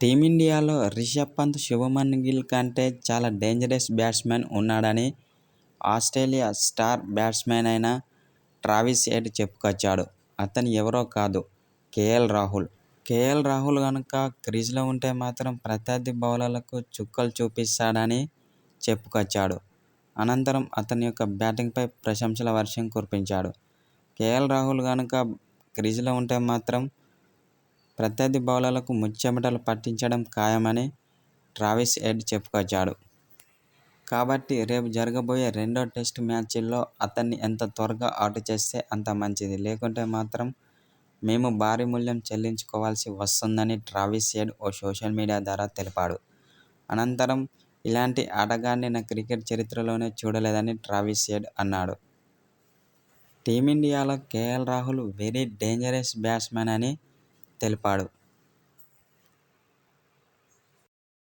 టీమిండియాలో రిషబ్ పంత్, శుభమన్ గిల్ కంటే చాలా dangerous batsman ఉన్నాడని ఆస్ట్రేలియా స్టార్ బ్యాట్స్మన్ అయిన ట్రావిస్ హెడ్ చెప్పుకొచ్చాడు. అతను ఎవరో కాదు, కేఎల్ రాహుల్. కేఎల్ రాహుల్ గనుక క్రీజ్లో ఉంటే మాత్రం ప్రత్యర్థి బౌలర్లకు చుక్కలు చూపిస్తాడని చెప్పుకొచ్చాడు. అనంతరం అతని యొక్క బ్యాటింగ్పై ప్రశంసల వర్షం కురిపించాడు. కేఎల్ రాహుల్ గనుక క్రీజ్లో ఉంటే మాత్రం ప్రత్యర్థి బౌలర్లకు ముచ్చెమటలు పట్టించడం ఖాయమని ట్రావిస్ హెడ్ చెప్పుకొచ్చాడు. కాబట్టి రేపు జరగబోయే రెండో టెస్టు మ్యాచ్లో అతన్ని ఎంత త్వరగా అవుట్ చేస్తే అంత మంచిది. లేకుంటే మాత్రం మేము భారీ మూల్యం చెల్లించుకోవాల్సి వస్తుందని ట్రావిస్ హెడ్ ఓ సోషల్ మీడియా ద్వారా తెలిపాడు. అనంతరం ఇలాంటి ఆటగాడిని నా క్రికెట్ చరిత్రలోనే చూడలేదని ట్రావిస్ హెడ్ అన్నాడు. టీమిండియాలో KL Rahul very dangerous batsman అని తెలిపాడు.